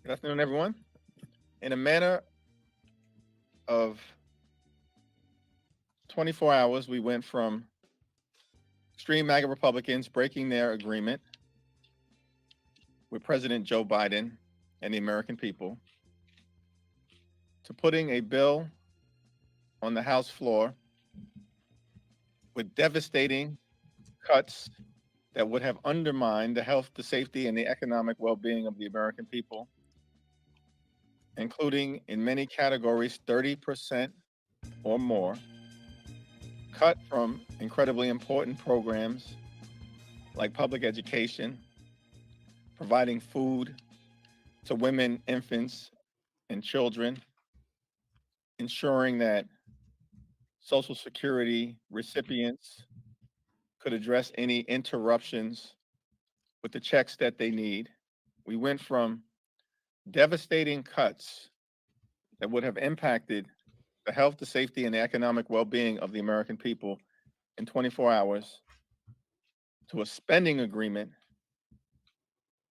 Good afternoon, everyone. In a matter of 24 hours, we went from extreme MAGA Republicans breaking their agreement with President Joe Biden and the American people to putting a bill on the House floor with devastating cuts that would have undermined the health, the safety, and the economic well being of the American people, including in many categories 30% or more, cut from incredibly important programs like public education, providing food to women, infants, and children, ensuring that Social Security recipients could address any interruptions with the checks that they need. We went from devastating cuts that would have impacted the health, the safety, and the economic well being of the American people in 24 hours to a spending agreement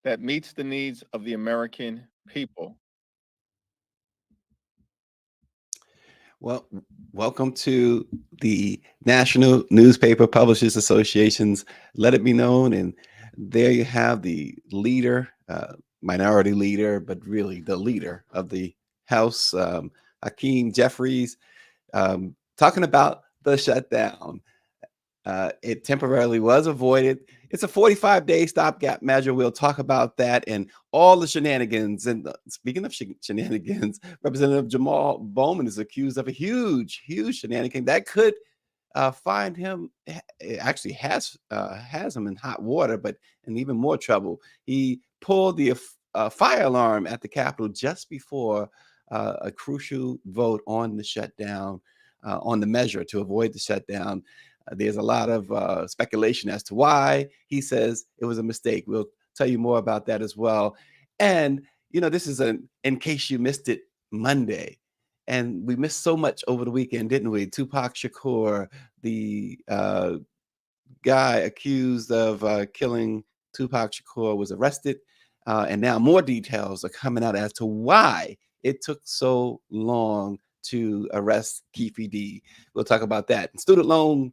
that meets the needs of the American people. Well, welcome to the National Newspaper Publishers Association's Let It Be Known. And there you have the leader, minority leader, but really the leader of the House, Hakeem Jeffries, talking about the shutdown. It temporarily was avoided. It's a 45-day stopgap measure. We'll talk about that and all the shenanigans. And speaking of shenanigans, Representative Jamal Bowman is accused of a huge shenanigan that could find him. It actually has him in hot water, but in even more trouble. He pulled the fire alarm at the Capitol just before a crucial vote on the shutdown, on the measure to avoid the shutdown. There's a lot of speculation as to why. He says it was a mistake. We'll tell you more about that as well. And, this is in case you missed it, Monday. And we missed so much over the weekend, didn't we? Tupac Shakur, the guy accused of killing Tupac Shakur, was arrested. And now more details are coming out as to why it took so long to arrest Keefe D. We'll talk about that. Student loan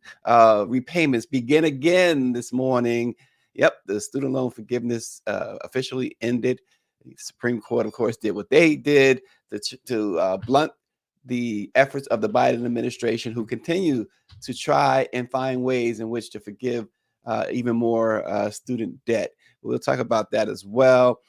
repayments begin again this morning. Yep, the student loan forgiveness officially ended. The Supreme Court, of course, did what they did to blunt the efforts of the Biden administration, who continue to try and find ways in which to forgive even more student debt. We'll talk about that as well.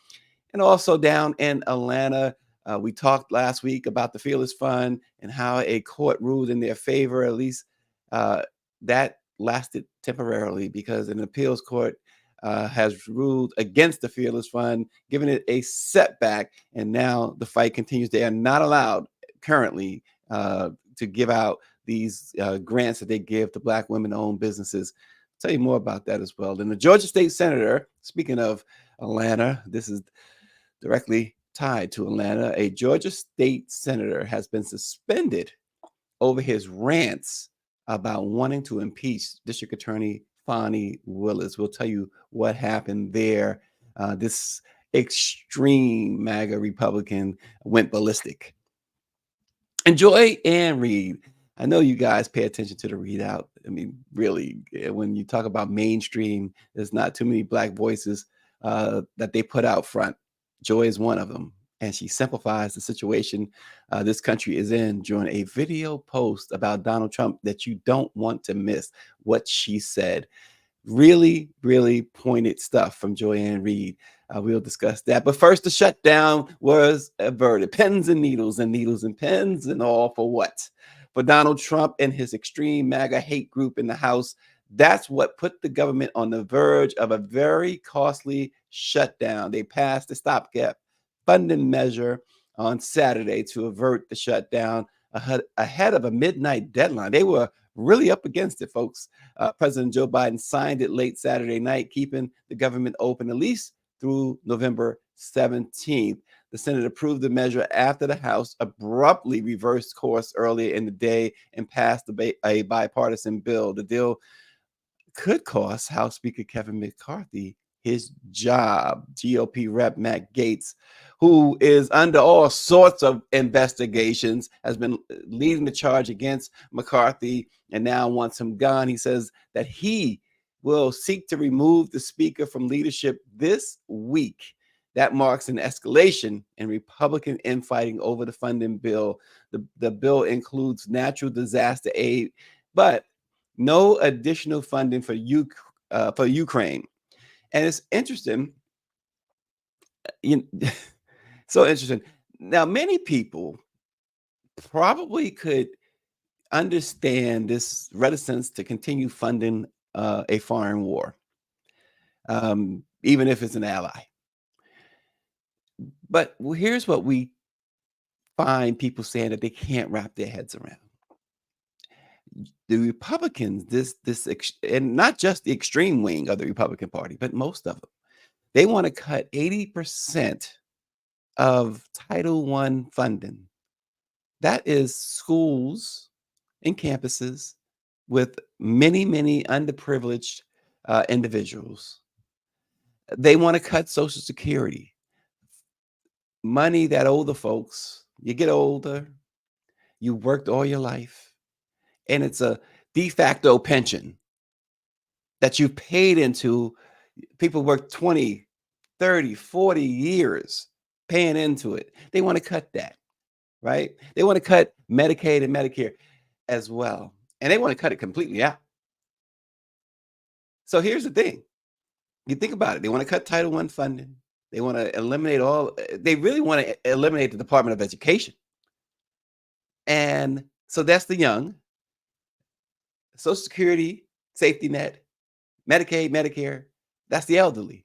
And also down in Atlanta, we talked last week about the Fearless Fund and how a court ruled in their favor. At least that lasted temporarily, because an appeals court has ruled against the Fearless Fund, giving it a setback. And now the fight continues. They are not allowed currently to give out these grants that they give to Black women-owned businesses. I'll tell you more about that as well. Then the Georgia State Senator, speaking of Atlanta, this is directly tied to Atlanta. A Georgia State Senator has been suspended over his rants about wanting to impeach District Attorney Fani Willis. We'll tell you what happened there. This extreme MAGA Republican went ballistic. And Joy and Reid, I know you guys pay attention to the readout. I mean, really, when you talk about mainstream, there's not too many Black voices that they put out front. Joy is one of them, and she simplifies the situation this country is in during a video post about Donald Trump that you don't want to miss what she said. Really, really pointed stuff from Joyanne Reid. We'll discuss that. But first, the shutdown was averted. Pens and needles and pens and all for what? For Donald Trump and his extreme MAGA hate group in the House. That's what put the government on the verge of a very costly shutdown. They passed the stopgap funding measure on Saturday to avert the shutdown ahead of a midnight deadline. They were really up against it, folks. President Joe Biden signed it late Saturday night, keeping the government open at least through November 17th. The Senate approved the measure after the House abruptly reversed course earlier in the day and passed a bipartisan bill. The deal could cost House Speaker Kevin McCarthy his job. GOP Rep Matt Gaetz, who is under all sorts of investigations, has been leading the charge against McCarthy and now wants him gone. He says that he will seek to remove the speaker from leadership this week. That marks an escalation in Republican infighting over the funding bill. The bill includes natural disaster aid, but no additional funding for Ukraine. And it's interesting, so interesting. Now, many people probably could understand this reticence to continue funding a foreign war, even if it's an ally. But here's what we find people saying that they can't wrap their heads around. The Republicans, and not just the extreme wing of the Republican Party, but most of them, they want to cut 80% of Title I funding. That is schools and campuses with many, many underprivileged individuals. They want to cut Social Security, money that older folks, you get older, you worked all your life, and it's a de facto pension that you paid into. People work 20, 30, 40 years paying into it. They want to cut that, right? They want to cut Medicaid and Medicare as well. And they want to cut it completely out. So here's the thing. You think about it. They want to cut Title I funding. They want to eliminate they really want to eliminate the Department of Education. And so that's the young. Social Security, safety net, Medicaid, Medicare, that's the elderly.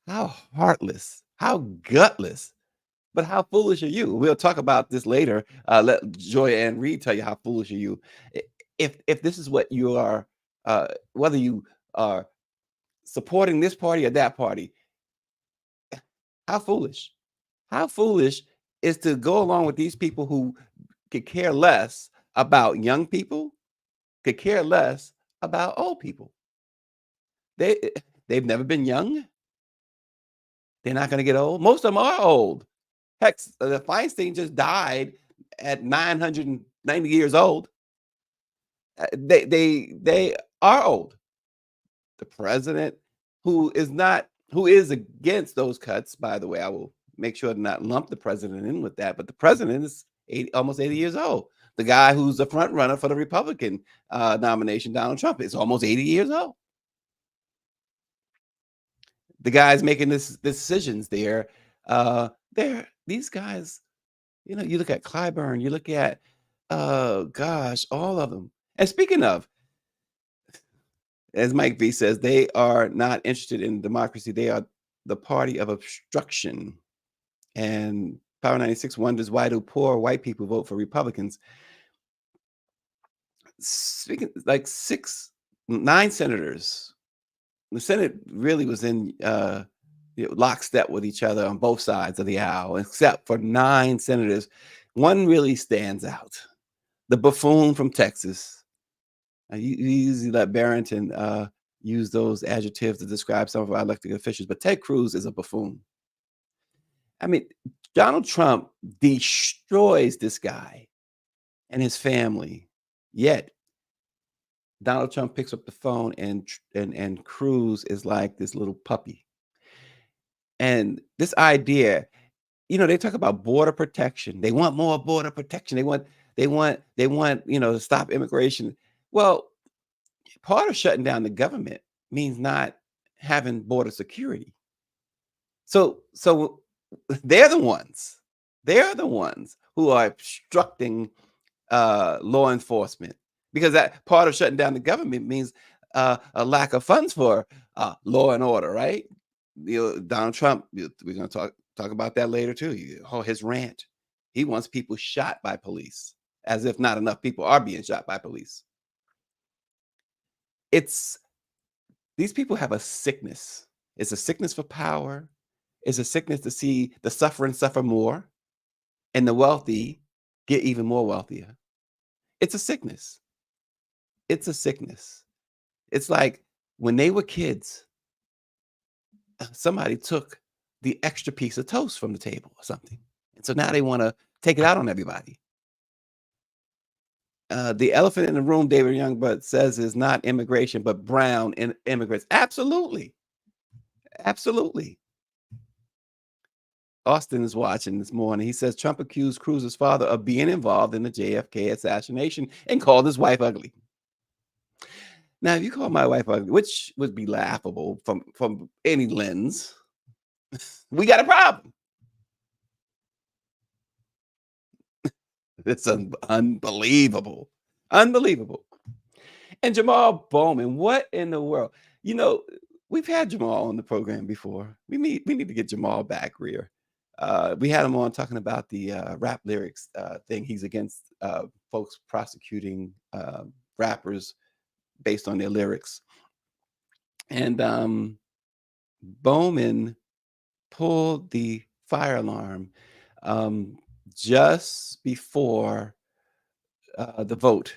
How heartless, how gutless, but how foolish are you? We'll talk about this later. Let Joy and Reid tell you how foolish are you. If this is what you are, whether you are supporting this party or that party, how foolish. How foolish is to go along with these people who could care less about young people, could care less about old people. They've never been young. They're not going to get old. Most of them are old. Heck, the Feinstein just died at 990 years old. They are old. The president, who is against those cuts, by the way, I will make sure to not lump the president in with that, but the president is almost 80 years old. The guy who's the front runner for the Republican nomination, Donald Trump, is almost 80 years old. The guys making this decisions there, these guys, you look at Clyburn, you look at, all of them. And speaking of, as Mike V says, they are not interested in democracy. They are the party of obstruction. And Power 96 wonders, why do poor white people vote for Republicans? Speaking like 9 senators, the Senate really was in lockstep with each other on both sides of the aisle, except for 9 senators. One really stands out, the buffoon from Texas. You usually let Barrington use those adjectives to describe some of our elected officials, but Ted Cruz is a buffoon. I mean, Donald Trump destroys this guy and his family, yet Donald Trump picks up the phone and Cruz is like this little puppy. And this idea, they talk about border protection. They want more border protection. They want, to stop immigration. Well, part of shutting down the government means not having border security. So they're the ones who are obstructing law enforcement, because that part of shutting down the government means a lack of funds for law and order, right? Donald Trump, we're going to talk about that later too. His rant. He wants people shot by police, as if not enough people are being shot by police. These people have a sickness. It's a sickness for power. It's a sickness to see the suffering suffer more and the wealthy get even more wealthier. It's a sickness. It's a sickness. It's like when they were kids, somebody took the extra piece of toast from the table or something. And so now they want to take it out on everybody. The elephant in the room, David Youngblood says, is not immigration, but brown immigrants. Absolutely. Absolutely. Austin is watching this morning. He says Trump accused Cruz's father of being involved in the JFK assassination and called his wife ugly. Now, if you call my wife ugly, which would be laughable from any lens, we got a problem. It's unbelievable. Unbelievable. And Jamal Bowman, what in the world? You know, we've had Jamal on the program before. We need to get Jamal back here. We had him on talking about the rap lyrics thing. He's against folks prosecuting rappers based on their lyrics. And Bowman pulled the fire alarm just before the vote.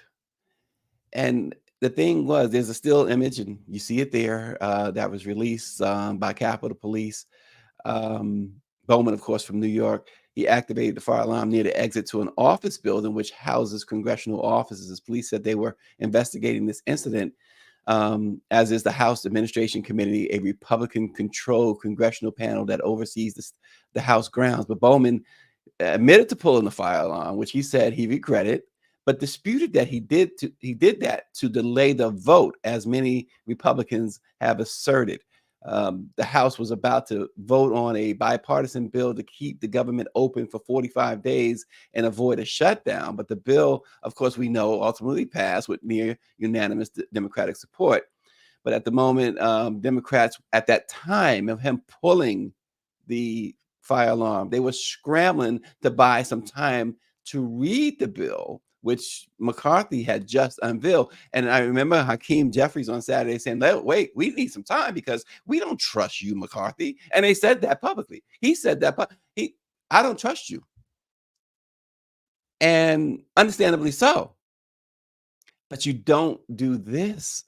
And the thing was, there's a still image, and you see it there, that was released by Capitol Police. Bowman, of course, from New York, he activated the fire alarm near the exit to an office building which houses congressional offices. As police said, they were investigating this incident, as is the House Administration Committee, a Republican-controlled congressional panel that oversees the House grounds. But Bowman admitted to pulling the fire alarm, which he said he regretted, but disputed that he did that to delay the vote, as many Republicans have asserted. The House was about to vote on a bipartisan bill to keep the government open for 45 days and avoid a shutdown. But the bill, of course, we know ultimately passed with near unanimous Democratic support. But at the moment, Democrats at that time of him pulling the fire alarm, they were scrambling to buy some time to read the bill, which McCarthy had just unveiled. And I remember Hakeem Jeffries on Saturday saying, wait, we need some time because we don't trust you, McCarthy. And they said that publicly. He said that, I don't trust you. And understandably so. But you don't do this.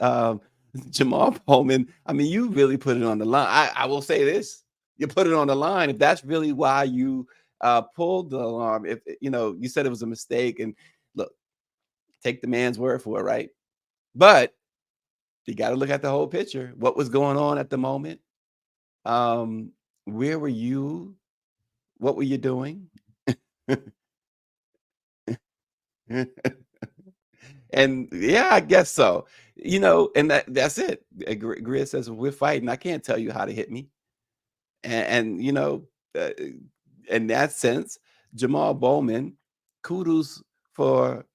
Jamal Bowman, I mean, you really put it on the line. I will say this. You put it on the line. If that's really why you pulled the alarm, if you said it was a mistake, and look, take the man's word for it, right? But you got to look at the whole picture. What was going on at the moment? Where were you? What were you doing? And yeah, I guess so. And that's it. Grid says, we're fighting. I can't tell you how to hit me. And in that sense, Jamal Bowman, kudos for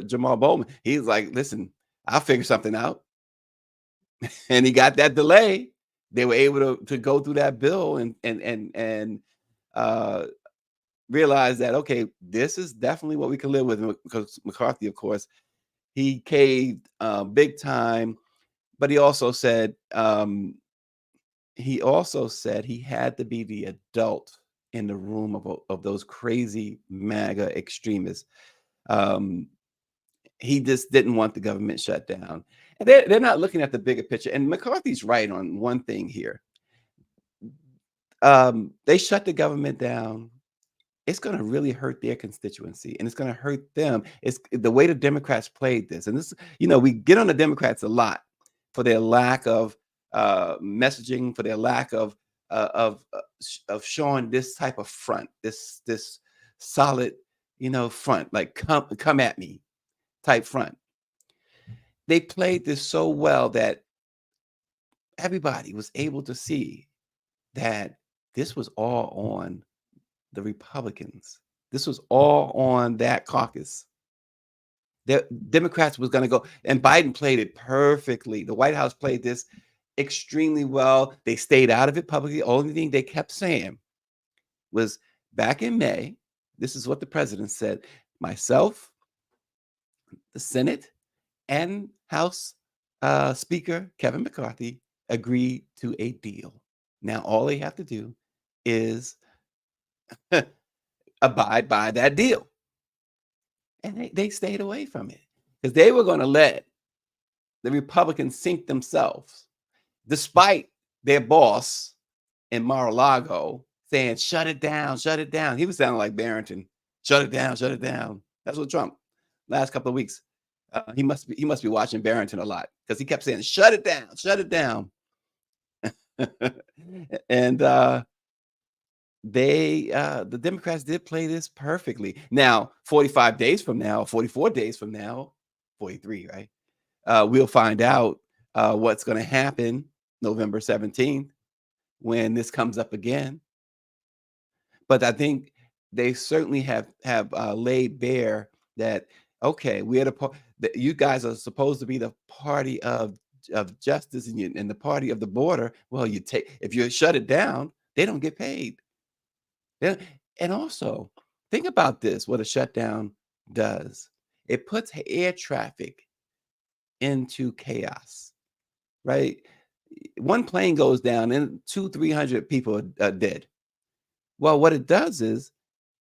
Jamal Bowman. He's like, listen, I'll figure something out. And he got that delay. They were able to go through that bill and realize that, okay, this is definitely what we can live with. Because McCarthy, of course, he caved big time, but he also said he had to be the adult in the room of those crazy MAGA extremists. He just didn't want the government shut down. And they're not looking at the bigger picture. And McCarthy's right on one thing here. They shut the government down. It's going to really hurt their constituency, and it's going to hurt them. It's the way the Democrats played this. And this, we get on the Democrats a lot for their lack of messaging, for their lack of showing this type of front, this solid, front, like come at me type front. They played this so well that everybody was able to see that this was all on the Republicans. This was all on that caucus. The Democrats was going to go, and Biden played it perfectly. The White House played this extremely well. They stayed out of it publicly. The only thing they kept saying was, back in May, this is what the president said: myself, the Senate, and House Speaker Kevin McCarthy agreed to a deal. Now all they have to do is abide by that deal. And they stayed away from it because they were going to let the Republicans sink themselves, despite their boss in Mar-a-Lago saying, shut it down, shut it down. He was sounding like Barrington. Shut it down, shut it down. That's what Trump last couple of weeks. He must be watching Barrington a lot because he kept saying, shut it down, shut it down. And the Democrats did play this perfectly. Now, 45 days from now, 44 days from now, 43, right? We'll find out what's going to happen November 17th when this comes up again. But I think they certainly have laid bare that, okay, we're that you guys are supposed to be the party of justice and the party of the border. Well, if you shut it down, they don't get paid. And also, think about this: what a shutdown does. It puts air traffic into chaos, right? One plane goes down and 200-300 people are dead. Well, what it does is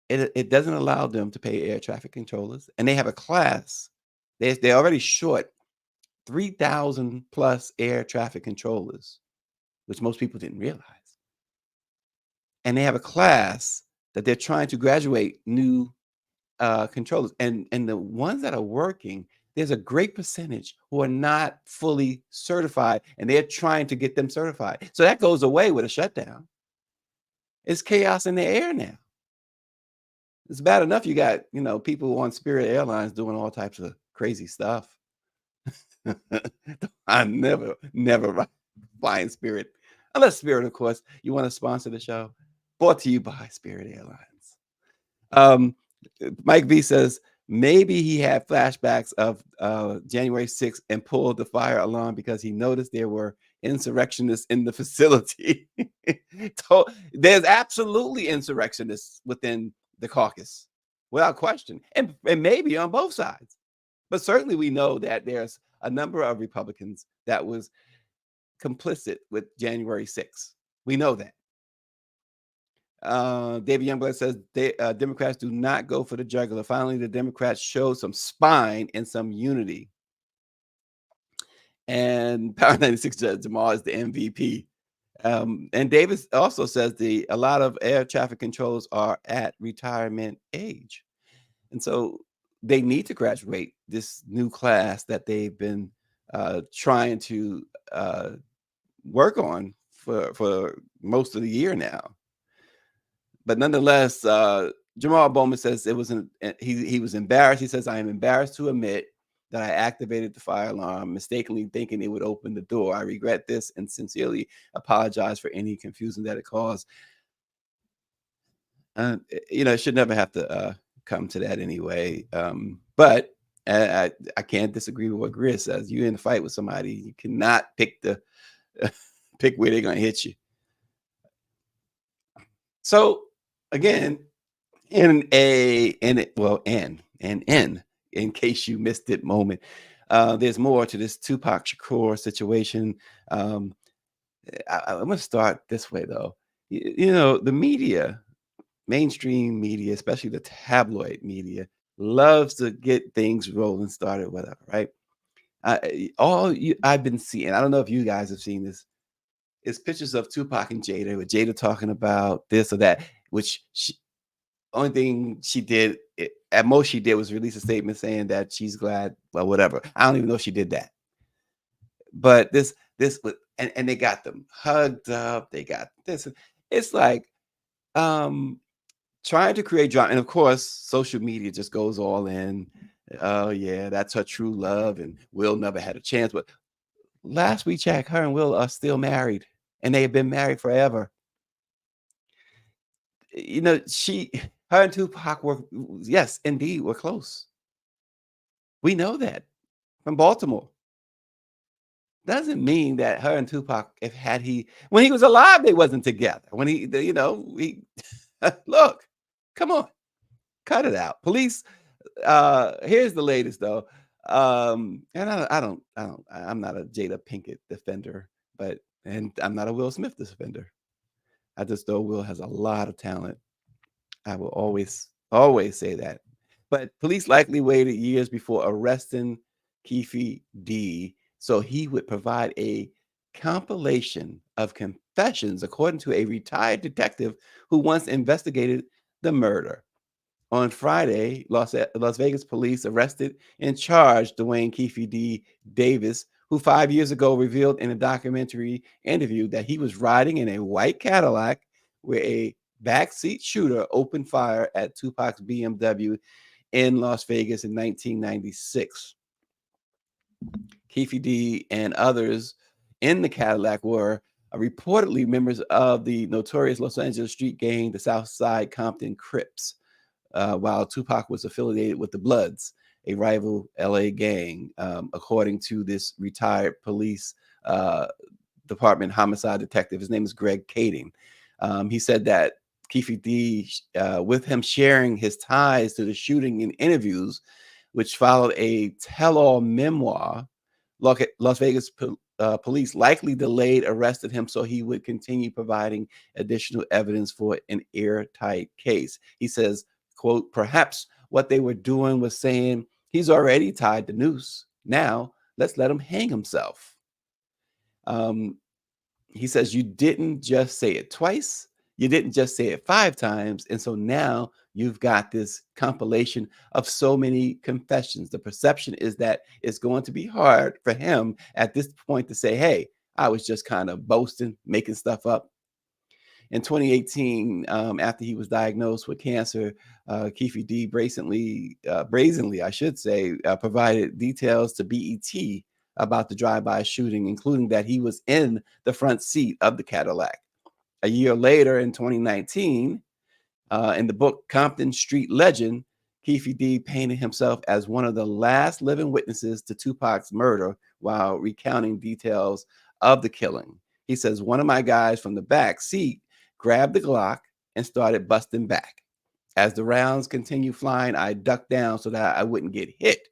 it doesn't allow them to pay air traffic controllers, and they have a class. They're already short 3,000 plus air traffic controllers, which most people didn't realize. And they have a class that they're trying to graduate new controllers, and the ones that are working, there's a great percentage who are not fully certified, and they're trying to get them certified. So that goes away with a shutdown. It's chaos in the air now. It's bad enough you got, people on Spirit Airlines doing all types of crazy stuff. I never flying Spirit, unless Spirit, of course, you want to sponsor the show. Brought to you by Spirit Airlines. Mike V says maybe he had flashbacks of January 6th and pulled the fire alarm because he noticed there were insurrectionists in the facility. There's absolutely insurrectionists within the caucus, without question, and maybe on both sides. But certainly we know that there's a number of Republicans that was complicit with January 6th. We know that. David Youngblood says Democrats do not go for the jugular. Finally, the Democrats showed some spine and some unity. And Power 96 Jamal is the MVP. And Davis also says a lot of air traffic controllers are at retirement age. And so they need to graduate this new class that they've been trying to work on for most of the year now. But nonetheless, Jamal Bowman says he was embarrassed. He says, I am embarrassed to admit that I activated the fire alarm, mistakenly thinking it would open the door. I regret this and sincerely apologize for any confusion that it caused. It should never have to come to that anyway. But I can't disagree with what Grizz says. You're in a fight with somebody, you cannot pick pick where they're going to hit you. So again, in case you missed it moment, there's more to this Tupac Shakur situation. I'm going to start this way though. The media, mainstream media, especially the tabloid media, loves to get things rolling, started, whatever, right? I've been seeing, I don't know if you guys have seen this, is pictures of Tupac and Jada, with Jada talking about this or that, which only thing she did, at most she did was release a statement saying that she's glad, well, whatever. I don't even know if she did that. But this, and they got them hugged up. They got this. It's like trying to create drama. And of course, social media just goes all in. Oh, yeah, that's her true love. And Will never had a chance. But last we checked, her and Will are still married. And they have been married forever. Her and Tupac were, yes, indeed, were close. We know that from Baltimore. Doesn't mean that her and Tupac, when he was alive, they wasn't together. When look, come on, cut it out. Police. Here's the latest though. And I'm not a Jada Pinkett defender, and I'm not a Will Smith defender. I just know Will has a lot of talent. I will always say that. But police likely waited years before arresting Keefe D, so he would provide a compilation of confessions, according to a retired detective who once investigated the murder. On Friday, Las Vegas police arrested and charged Dwayne Keefe D. Davis, who 5 years ago revealed in a documentary interview that he was riding in a white Cadillac where a backseat shooter opened fire at Tupac's BMW in Las Vegas in 1996. Keefe D and others in the Cadillac were reportedly members of the notorious Los Angeles street gang, the Southside Compton Crips, while Tupac was affiliated with the Bloods, a rival LA gang, according to this retired police department homicide detective. His name is Greg Kading. He said that Keefe D, with him sharing his ties to the shooting in interviews, which followed a tell-all memoir, Las Vegas police likely delayed arrested him so he would continue providing additional evidence for an airtight case. He says, quote, perhaps what they were doing was saying, he's already tied the noose. Now let's let him hang himself. He says, you didn't just say it twice. You didn't just say it 5 times. And so now you've got this compilation of so many confessions. The perception is that it's going to be hard for him at this point to say, hey, I was just kind of boasting, making stuff up. In 2018, after he was diagnosed with cancer, Keefe D brazenly, I should say, provided details to BET about the drive-by shooting, including that he was in the front seat of the Cadillac. A year later, in 2019, in the book Compton Street Legend, Keefe D painted himself as one of the last living witnesses to Tupac's murder while recounting details of the killing. He says, one of my guys from the back seat grabbed the Glock and started busting back. As the rounds continued flying, I ducked down so that I wouldn't get hit.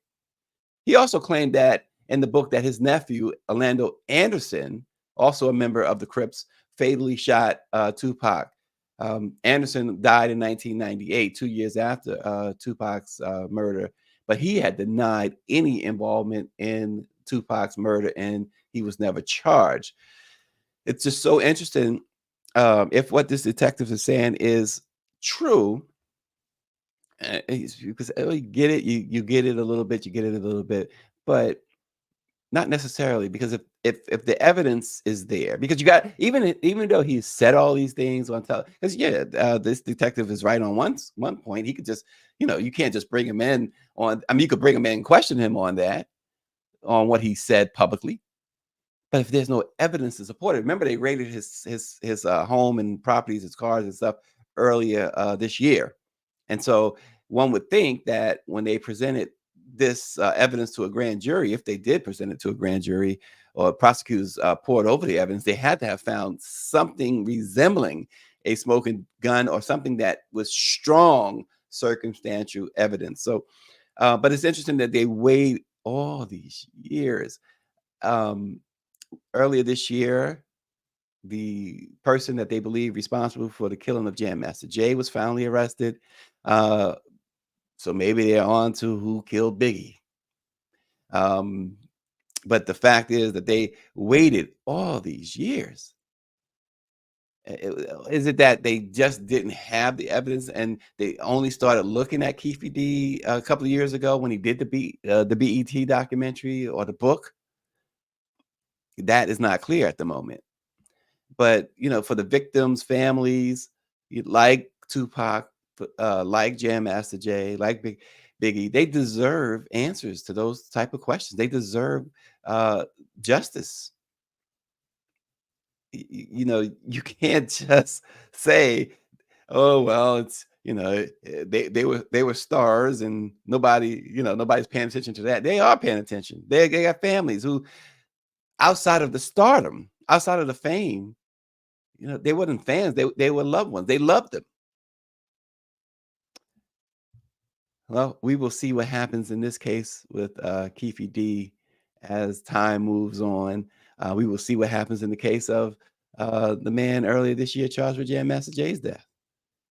He also claimed that in the book that his nephew, Orlando Anderson, also a member of the Crips, fatally shot Tupac. Anderson died in 1998, 2 years after Tupac's murder, but he had denied any involvement in Tupac's murder and he was never charged. It's just so interesting. If what this detective is saying is true, because you get it, you get it a little bit, you get it a little bit, but not necessarily, because if the evidence is there, because you got, even though he said all these things on television, because this detective is right on one point. He could just, you can't just bring him in on. I mean, you could bring him in and question him on that, on what he said publicly. But if there's no evidence to support it, remember they raided his home and properties, his cars and stuff earlier this year, and so one would think that when they presented this evidence to a grand jury, if they did present it to a grand jury or prosecutors poured over the evidence, they had to have found something resembling a smoking gun or something that was strong circumstantial evidence. So, but it's interesting that they wait all these years. Earlier this year, the person that they believe responsible for the killing of Jam Master Jay was finally arrested. So maybe they're on to who killed Biggie. But the fact is that they waited all these years. Is it that they just didn't have the evidence and they only started looking at Keefe D a couple of years ago when he did the BET documentary or the book? That is not clear at the moment. But for the victims' families, like Tupac, like Jam Master Jay, like Biggie, they deserve answers to those type of questions. They deserve justice. You can't just say, "Oh well, it's they were stars and nobody's paying attention to that." They are paying attention. They got families who, outside of the stardom, outside of the fame, they weren't fans. They were loved ones. They loved them. Well, we will see what happens in this case with Keefe D as time moves on. We will see what happens in the case of the man earlier this year charged with Jam Master Jay's death.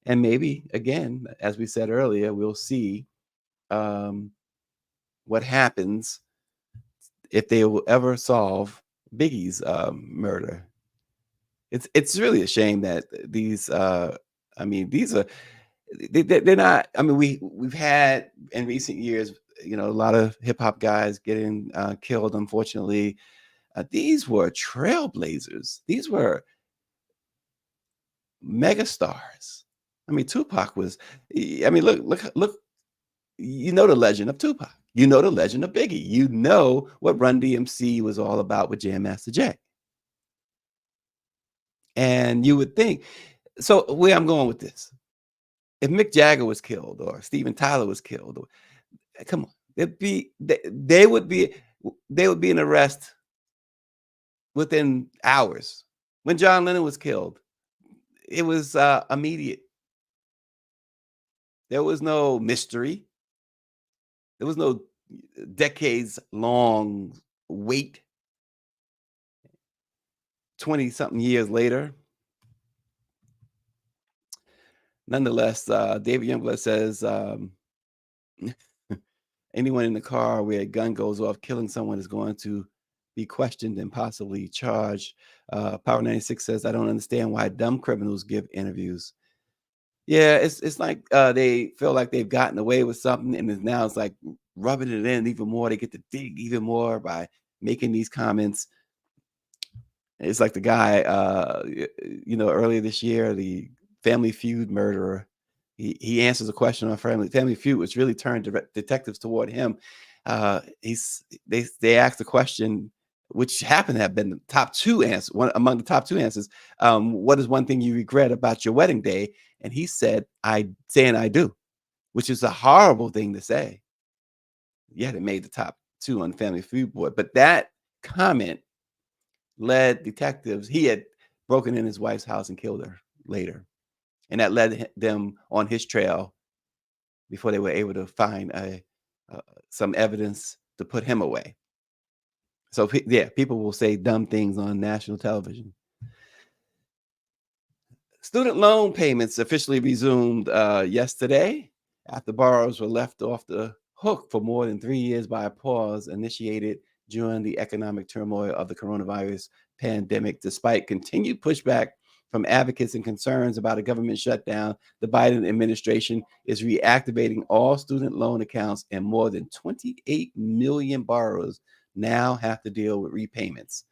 And maybe, again, as we said earlier, we'll see what happens if they will ever solve Biggie's murder. It's really a shame that these these are they're not. I mean, we've had in recent years, a lot of hip hop guys getting killed. Unfortunately, these were trailblazers. These were megastars. I mean, Tupac was. I mean, look. You know the legend of Tupac. You know the legend of Biggie. You know what Run DMC was all about with Jam Master Jay. And you would think. So where I'm going with this, if Mick Jagger was killed or Steven Tyler was killed, come on, they would be in arrest within hours. When John Lennon was killed, it was immediate. There was no mystery. There was no decades long wait. 20 something years later. Nonetheless, David Youngblood says anyone in the car where a gun goes off killing someone is going to be questioned and possibly charged. Power 96 says, I don't understand why dumb criminals give interviews. Yeah, it's like they feel like they've gotten away with something, and now it's like rubbing it in even more. They get to dig even more by making these comments. It's like the guy, earlier this year, the Family Feud murderer. He answers a question on Family Feud, which really turned detectives toward him. They asked the question, which happened to have been the top two answers, one among the top two answers. What is one thing you regret about your wedding day? And he said, I do, which is a horrible thing to say. Yet it made the top two on the Family Feud board. But that comment led detectives. He had broken in his wife's house and killed her later. And that led them on his trail before they were able to find some evidence to put him away. So, yeah, people will say dumb things on national television. Student loan payments officially resumed yesterday after borrowers were left off the hook for more than 3 years by a pause initiated during the economic turmoil of the coronavirus pandemic. Despite continued pushback from advocates and concerns about a government shutdown, the Biden administration is reactivating all student loan accounts, and more than 28 million borrowers now have to deal with repayments.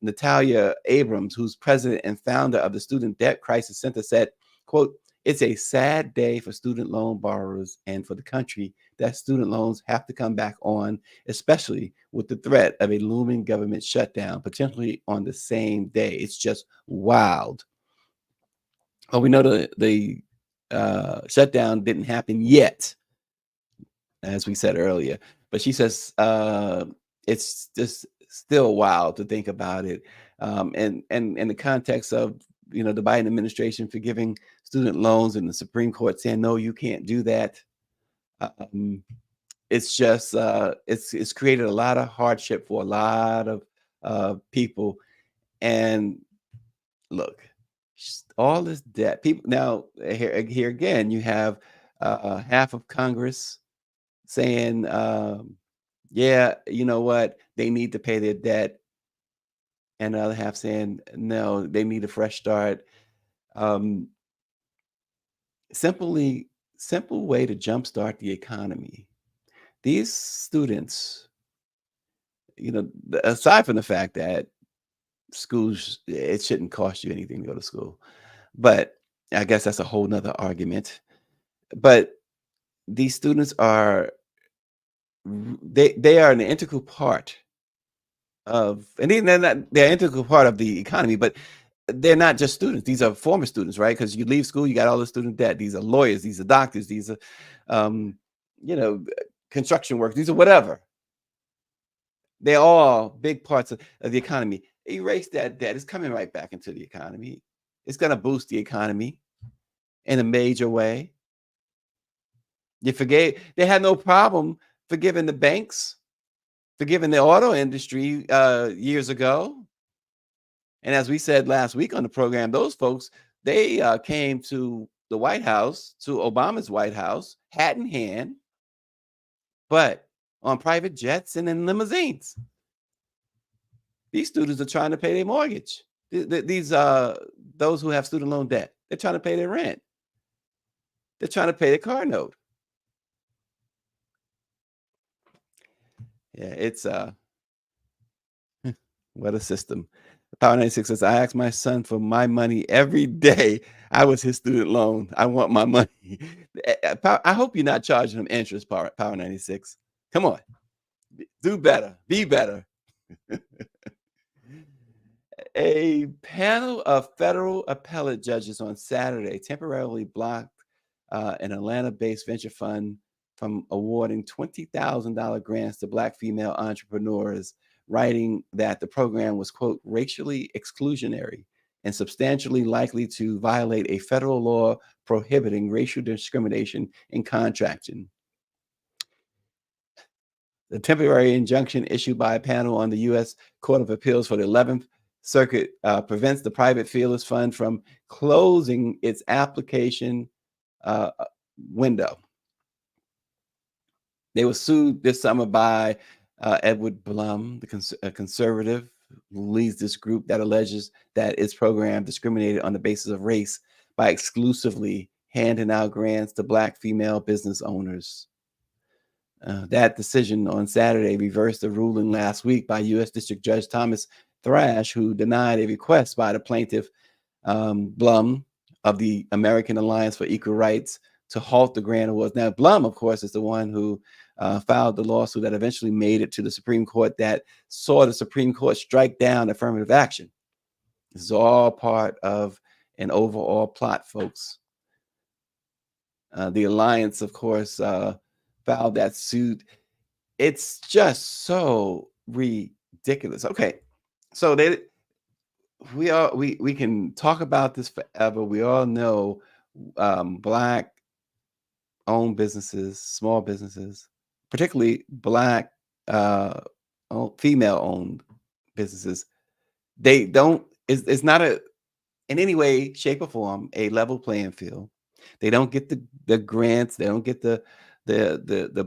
Natalia Abrams, who's president and founder of the Student Debt Crisis Center, said, quote, it's a sad day for student loan borrowers and for the country that student loans have to come back on, especially with the threat of a looming government shutdown, potentially on the same day. It's just wild. Oh, we know the shutdown didn't happen yet, as we said earlier, but she says it's just still wild to think about it, and in the context of the Biden administration forgiving student loans and the Supreme Court saying no, you can't do that. It's just it's created a lot of hardship for a lot of people. And look, all this debt, people now here again, you have half of Congress saying, yeah, you know what, they need to pay their debt, and the other half saying, no, they need a fresh start. Simple way to jumpstart the economy. These students, aside from the fact that schools, it shouldn't cost you anything to go to school, but I guess that's a whole nother argument. But these students are they are an integral part of, and they're an integral part of the economy, but they're not just students. These are former students, right? Because you leave school, you got all the student debt. These are lawyers, these are doctors, these are construction workers, these are whatever. They're all big parts of the economy. Erase that debt. It's coming right back into the economy. It's going to boost the economy in a major way. They had no problem forgiving the banks, forgiving the auto industry years ago. And as we said last week on the program, those folks, they came to the White House, to Obama's White House, hat in hand, but on private jets and in limousines. These students are trying to pay their mortgage. These those who have student loan debt, they're trying to pay their rent. They're trying to pay their car note. Yeah, it's what a system. Power 96 says, I ask my son for my money every day. I was his student loan. I want my money. I hope you're not charging him interest, Power 96. Come on. Do better. Be better. A panel of federal appellate judges on Saturday temporarily blocked an Atlanta-based venture fund from awarding $20,000 grants to Black female entrepreneurs, writing that the program was, quote, racially exclusionary and substantially likely to violate a federal law prohibiting racial discrimination in contracting. The temporary injunction issued by a panel on the U.S. Court of Appeals for the 11th Circuit prevents the private Fearless Fund from closing its application window. They were sued this summer by Edward Blum, a conservative who leads this group that alleges that its program discriminated on the basis of race by exclusively handing out grants to Black female business owners. That decision on Saturday reversed the ruling last week by U.S. District Judge Thomas Thrash, who denied a request by the plaintiff, Blum, of the American Alliance for Equal Rights to halt the grant awards. Now, Blum, of course, is the one who filed the lawsuit that eventually made it to the Supreme Court, that saw the Supreme Court strike down affirmative action. This is all part of an overall plot, folks. The Alliance, of course, filed that suit. It's just so ridiculous. Okay, so we can talk about this forever. We all know Black owned businesses, small businesses, particularly Black female owned businesses, they don't, it's not in any way, shape, or form a level playing field. They don't get the grants, they don't get the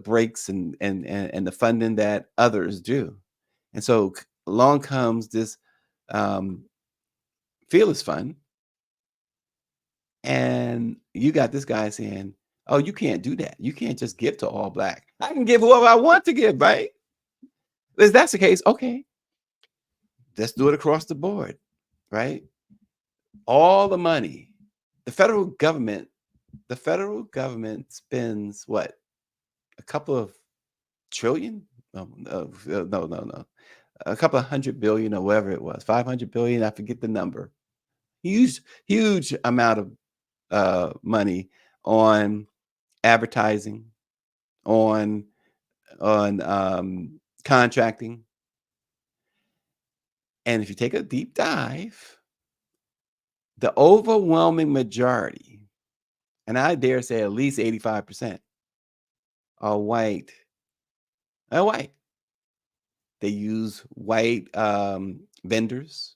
breaks and the funding that others do. And so along comes this Fearless Fund, and you got this guy saying, oh, you can't do that. You can't just give to all Black. I can give whoever I want to give, right? If that's the case, okay, let's do it across the board, right? All the money, the federal government spends what, a couple of trillion? No, a couple of 100 billion or whatever it was, 500 billion. I forget the number. Huge amount of money on advertising, on contracting. And if you take a deep dive, the overwhelming majority, and I dare say at least 85%, are white. Are white. They use white vendors,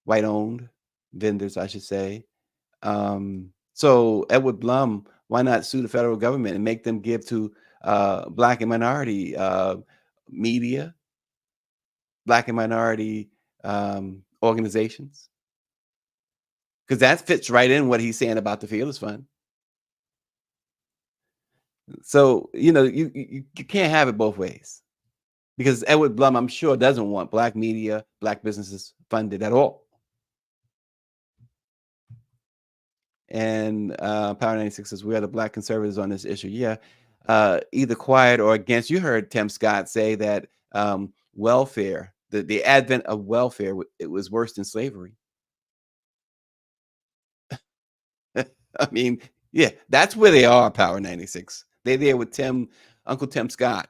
white-owned vendors, I should say. So Edward Blum, why not sue the federal government and make them give to Black and minority media, Black and minority organizations? Because that fits right in what he's saying about the Fearless Fund. So, you can't have it both ways, because Edward Blum, I'm sure, doesn't want Black media, Black businesses funded at all. And Power 96 says, we are the Black conservatives on this issue. Yeah, either quiet or against. You heard Tim Scott say that welfare, the advent of welfare, it was worse than slavery. I mean, yeah, that's where they are, Power 96. They're there with Uncle Tim Scott.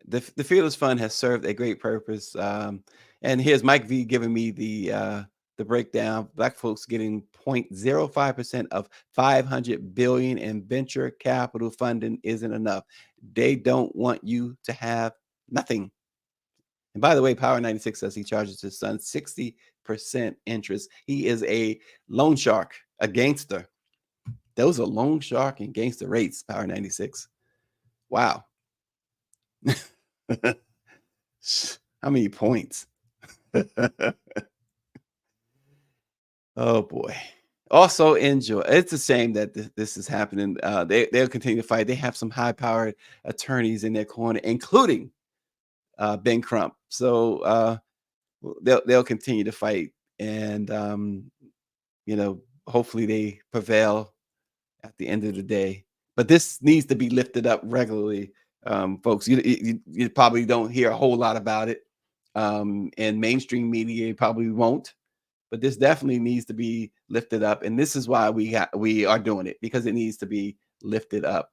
The Fearless Fund has served a great purpose. And here's Mike V giving me the breakdown. Black folks getting 0.05% of 500 billion in venture capital funding isn't enough. They don't want you to have nothing. And by the way, Power 96 says he charges his son 60% interest. He is a loan shark, a gangster. Those are loan shark and gangster rates, Power 96. Wow. How many points? Oh boy. Also enjoy. It's a shame that this is happening. They'll continue to fight. They have some high-powered attorneys in their corner, including Ben Crump. So they'll continue to fight, and hopefully they prevail at the end of the day. But this needs to be lifted up regularly, folks. You probably don't hear a whole lot about it, and mainstream media probably won't. But this definitely needs to be lifted up, and this is why we are doing it, because it needs to be lifted up.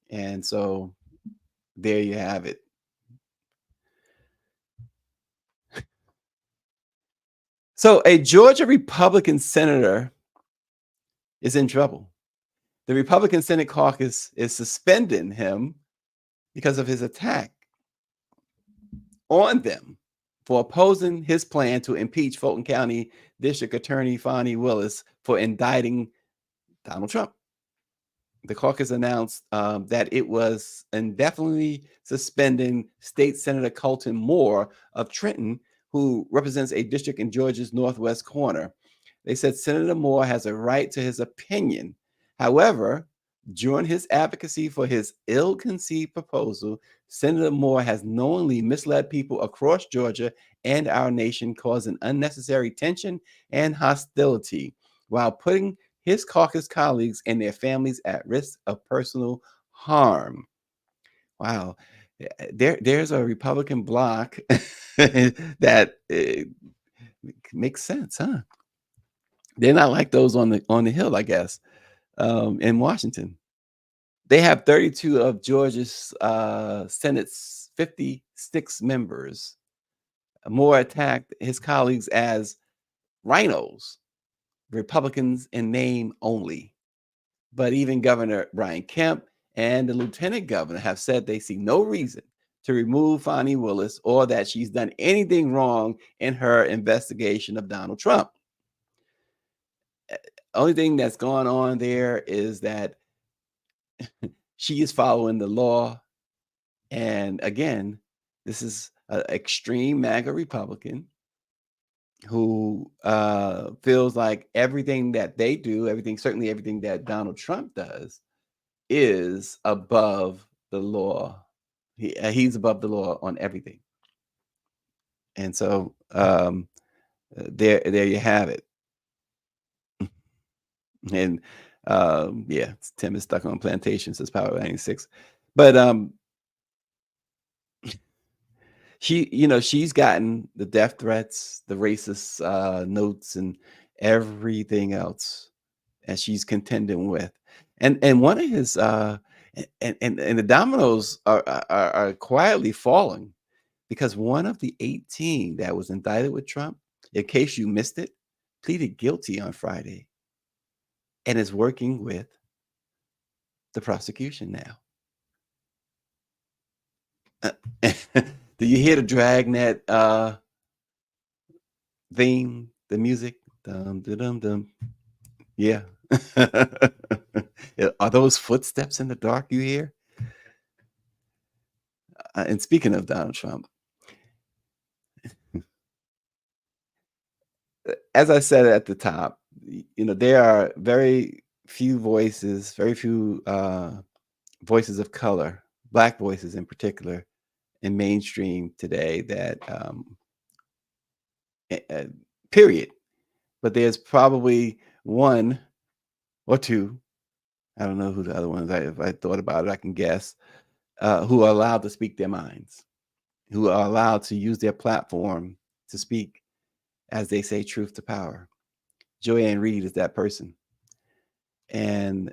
And so there you have it. So a Georgia Republican senator is in trouble. The Republican Senate caucus is suspending him because of his attack on them for opposing his plan to impeach Fulton County District Attorney Fani Willis for indicting Donald Trump. The caucus announced that it was indefinitely suspending State Senator Colton Moore of Trenton, who represents a district in Georgia's northwest corner. They said Senator Moore has a right to his opinion. However, during his advocacy for his ill-conceived proposal, Senator Moore has knowingly misled people across Georgia and our nation, causing unnecessary tension and hostility while putting his caucus colleagues and their families at risk of personal harm. Wow. There's a Republican bloc that makes sense, huh? They're not like those on the Hill, I guess, in Washington. They have 32 of Georgia's Senate's 56 members. Moore attacked his colleagues as rhinos, Republicans in name only. But even Governor Brian Kemp and the lieutenant governor have said they see no reason to remove Fani Willis or that she's done anything wrong in her investigation of Donald Trump. Only thing that's going on there is that she is following the law. And again, this is an extreme MAGA Republican who feels like everything that they do, certainly everything that Donald Trump does, is above the law. He's above the law on everything. And so there you have it. And yeah, Tim is stuck on plantation, says Power 96. But she's gotten the death threats, the racist notes, and everything else, and she's contending with. And one of his and the dominoes are quietly falling, because one of the 18 that was indicted with Trump, in case you missed it, pleaded guilty on Friday and is working with the prosecution now. Do you hear the Dragnet theme, the music? Dum, dum, dum. Yeah. Are those footsteps in the dark you hear? And speaking of Donald Trump, as I said at the top, there are very few voices of color, Black voices in particular, in mainstream today that period. But there's probably one or two, I don't know who the other ones, if I thought about it, I can guess, who are allowed to speak their minds, who are allowed to use their platform to speak, as they say, truth to power. Joanne Reid is that person. And,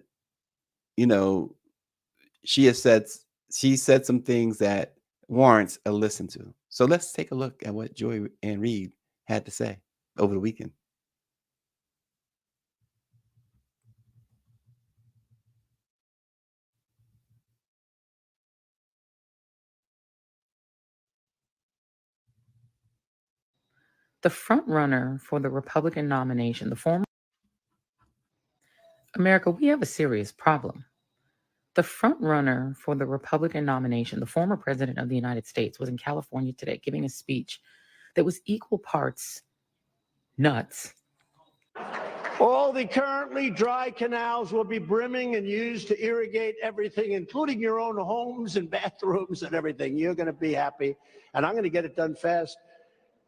she said some things that warrants a listen to. So let's take a look at what Joanne Reid had to say over the weekend. The front runner for the Republican nomination, the former America, we have a serious problem. The front runner for the Republican nomination, the former president of the United States, was in California today giving a speech that was equal parts nuts. All the currently dry canals will be brimming and used to irrigate everything, including your own homes and bathrooms and everything. You're going to be happy, and I'm going to get it done fast.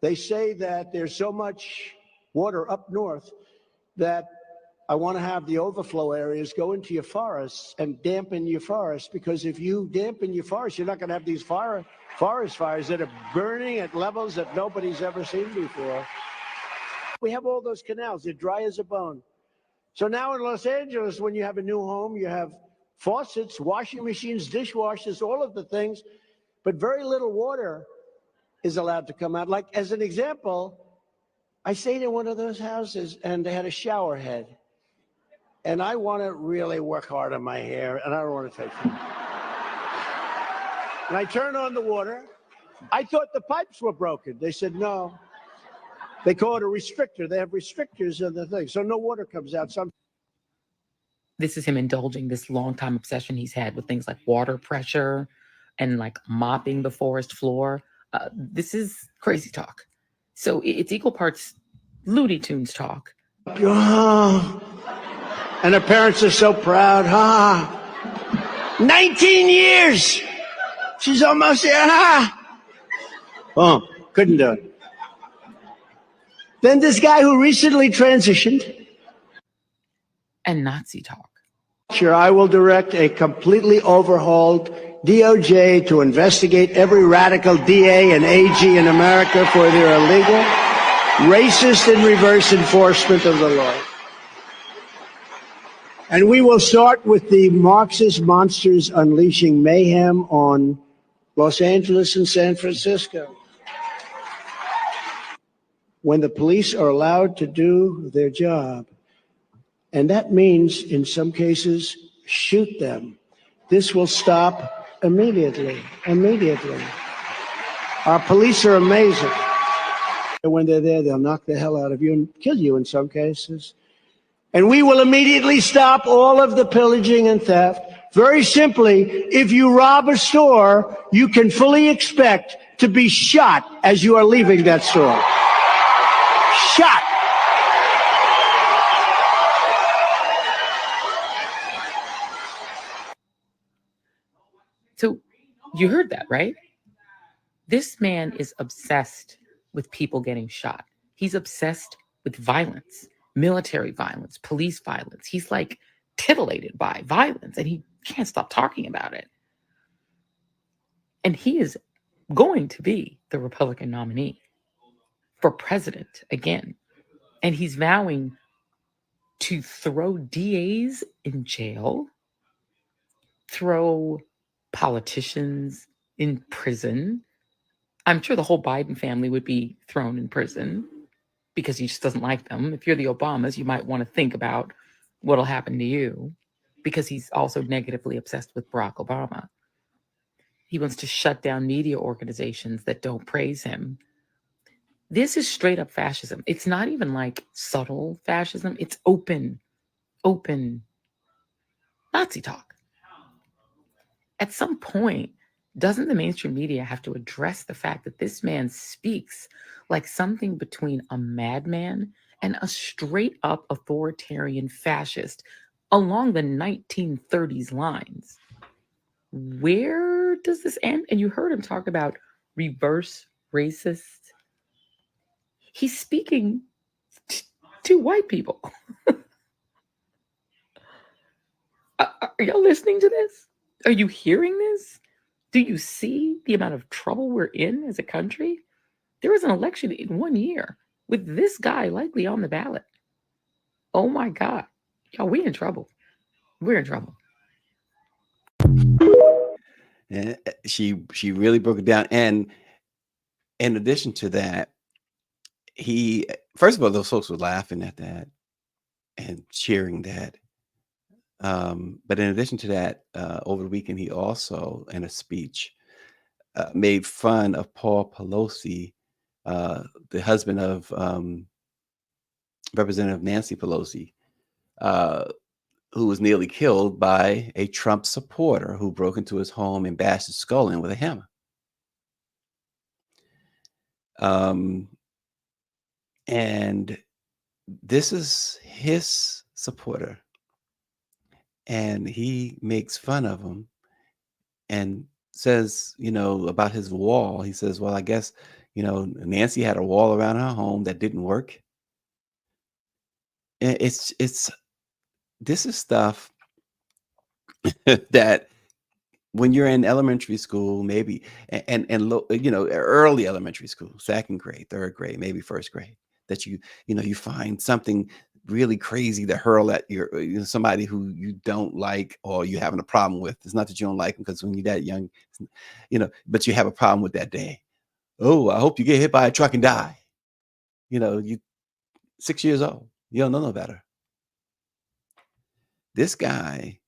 They say that there's so much water up north that I want to have the overflow areas go into your forests and dampen your forests, because if you dampen your forests, you're not going to have these forest fires that are burning at levels that nobody's ever seen before. We have all those canals. They're dry as a bone. So now in Los Angeles, when you have a new home, you have faucets, washing machines, dishwashers, all of the things, but very little water is allowed to come out. Like, as an example, I stayed in one of those houses and they had a shower head. And I want to really work hard on my hair, and I don't want to touch it. And I turn on the water. I thought the pipes were broken. They said, no. They call it a restrictor. They have restrictors in the thing, so no water comes out. This is him indulging this long-time obsession he's had with things like water pressure and like mopping the forest floor. This is crazy talk. So it's equal parts Looney Tunes talk. Oh, and her parents are so proud. 19 years. She's almost here. Oh, couldn't do it. Then this guy who recently transitioned. And Nazi talk. Sure, I will direct a completely overhauled DOJ to investigate every radical DA and AG in America for their illegal, racist, and reverse enforcement of the law. And we will start with the Marxist monsters unleashing mayhem on Los Angeles and San Francisco. When the police are allowed to do their job, and that means, in some cases, shoot them, this will stop immediately. Our police are amazing. And when they're there, they'll knock the hell out of you and kill you in some cases. And we will immediately stop all of the pillaging and theft. Very simply, if you rob a store, you can fully expect to be shot as you are leaving that store. Shot. So you heard that, right? This man is obsessed with people getting shot. He's obsessed with violence, military violence, police violence. He's like titillated by violence and he can't stop talking about it. And he is going to be the Republican nominee for president again. And he's vowing to throw DAs in jail, throw politicians in prison. I'm sure the whole Biden family would be thrown in prison because he just doesn't like them. If you're the Obamas, you might want to think about what'll happen to you, because he's also negatively obsessed with Barack Obama. He wants to shut down media organizations that don't praise him. This is straight up fascism. It's not even like subtle fascism. It's open Nazi talk. At some point, doesn't the mainstream media have to address the fact that this man speaks like something between a madman and a straight up authoritarian fascist along the 1930s lines? Where does this end? And you heard him talk about reverse racist. He's speaking to white people. Are y'all listening to this? Are you hearing this? Do you see the amount of trouble we're in as a country? There was an election in 1 year with this guy likely on the ballot. Oh my God. Y'all, we're in trouble. We're in trouble. And she really broke it down. And in addition to that, first of all, those folks were laughing at that and cheering that. But in addition to that, over the weekend, he also, in a speech, made fun of Paul Pelosi, the husband of Representative Nancy Pelosi, who was nearly killed by a Trump supporter who broke into his home and bashed his skull in with a hammer. And this is his supporter, and he makes fun of him and says, about his wall. He says, well, I guess, Nancy had a wall around her home that didn't work. And this is stuff that when you're in elementary school, maybe, early elementary school, second grade, third grade, maybe first grade, that you find something really crazy to hurl at somebody who you don't like or you're having a problem with. It's not that you don't like them, because when you're that young, but you have a problem with that day. Oh, I hope you get hit by a truck and die. You 6 years old, you don't know no better. This guy,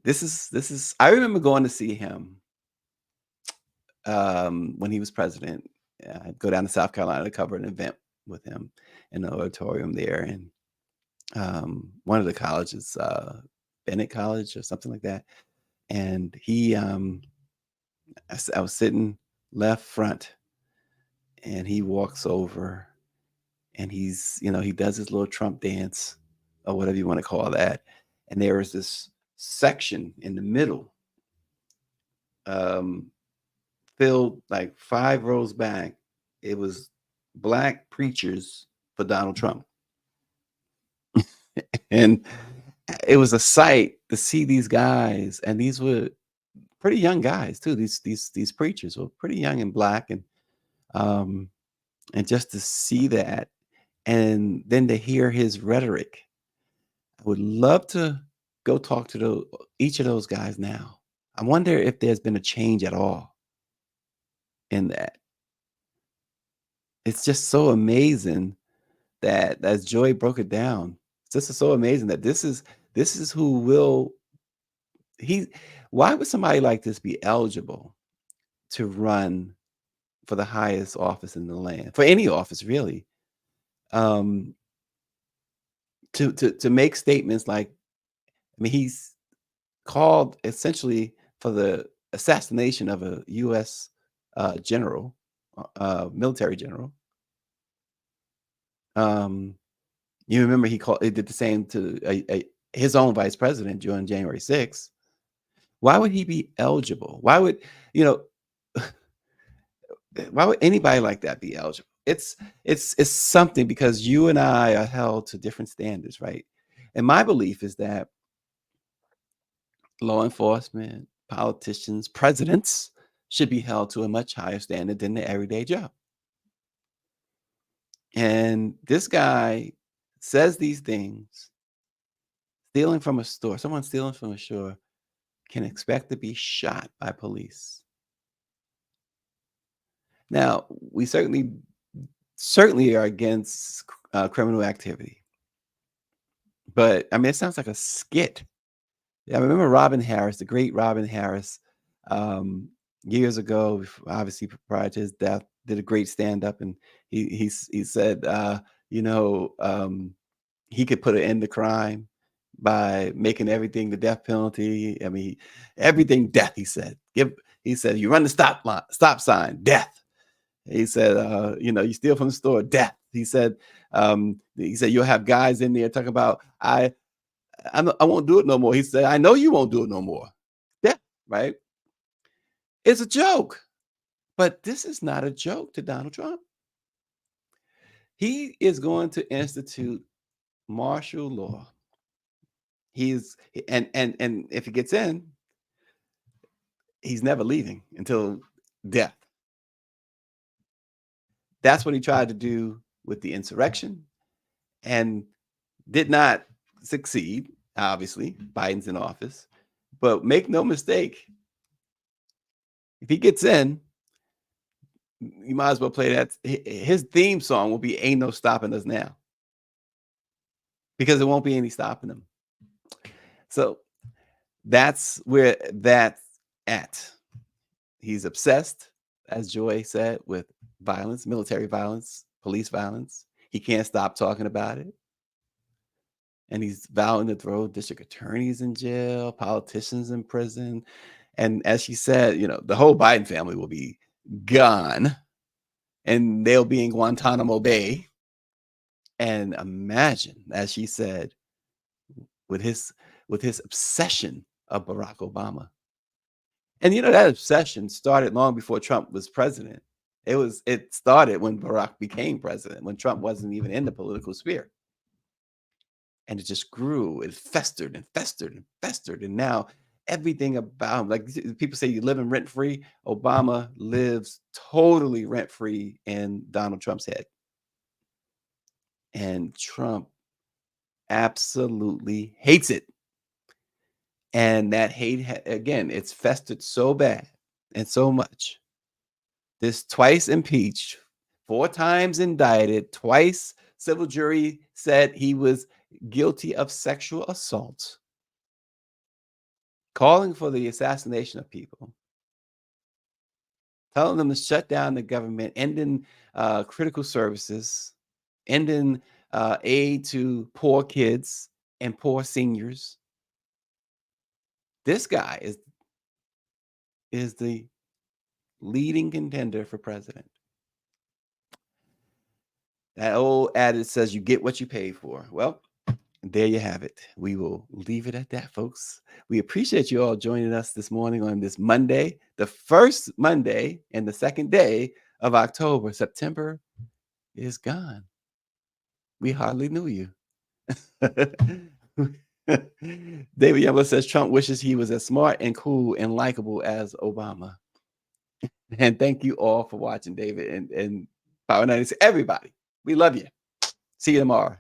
this is. I remember going to see him when he was president. I'd go down to South Carolina to cover an event with him in the auditorium there, and one of the colleges, Bennett College or something like that. And he, I was sitting left front, and he walks over, and he's, he does his little Trump dance or whatever you want to call that. And there is this section in the middle, filled like 5 rows back. It was black preachers for Donald Trump. And it was a sight to see these guys, and these were pretty young guys too. These preachers were pretty young and black, and just to see that, and then to hear his rhetoric. I would love to go talk to each of those guys now. I wonder if there's been a change at all in that. It's just so amazing that, as Joy broke it down, this is so amazing that this is who will why would somebody like this be eligible to run for the highest office in the land, for any office really, to make statements like, he's called essentially for the assassination of a U.S. General, military general. You remember he did the same to his own vice president during January 6th. Why would he be eligible? Why would why would anybody like that be eligible? It's something, because you and I are held to different standards, right? And my belief is that law enforcement, politicians, presidents should be held to a much higher standard than the everyday Joe. And this guy says these things. Stealing from a store, someone stealing from a store can expect to be shot by police. Now, we certainly are against criminal activity. But it sounds like a skit. I remember Robin Harris, the great Robin Harris, years ago, obviously prior to his death, did a great stand-up, and he said, he could put an end to crime by making everything the death penalty. Everything death. He said, you run the stop sign, death. He said, you steal from the store, death. He said, you'll have guys in there talking about, I won't do it no more. He said, I know you won't do it no more. Yeah, right? It's a joke. But this is not a joke to Donald Trump. He is going to institute martial law. And if he gets in, he's never leaving until death. That's what he tried to do with the insurrection and did not succeed. Obviously, Biden's in office, but make no mistake, if he gets in, you might as well play that. His theme song will be "Ain't No Stopping Us Now," because there won't be any stopping him. So that's where that's at. He's obsessed, as Joy said, with violence, military violence, police violence. He can't stop talking about it. And he's vowing to throw district attorneys in jail, politicians in prison. And as she said, the whole Biden family will be gone and they'll be in Guantanamo Bay. And imagine, as she said, with his obsession of Barack Obama. And that obsession started long before Trump was president. It started when Barack became president, when Trump wasn't even in the political sphere. And it just grew, it festered and festered and festered. And now everything about him, like people say you live in rent-free, Obama lives totally rent-free in Donald Trump's head. And Trump absolutely hates it. And that hate, again, it's festered so bad and so much. This twice impeached, 4 times indicted, twice civil jury said he was guilty of sexual assault, calling for the assassination of people, telling them to shut down the government, ending critical services, ending aid to poor kids and poor seniors. This guy is the leading contender for president. That old adage says you get what you pay for. Well, there you have it. We will leave it at that, folks. We appreciate you all joining us this morning on this Monday, the first Monday and the second day of October. September is gone. We hardly knew you. David Youngler says Trump wishes he was as smart and cool and likable as Obama. And thank you all for watching, David and Power 96. Everybody, we love you. See you tomorrow.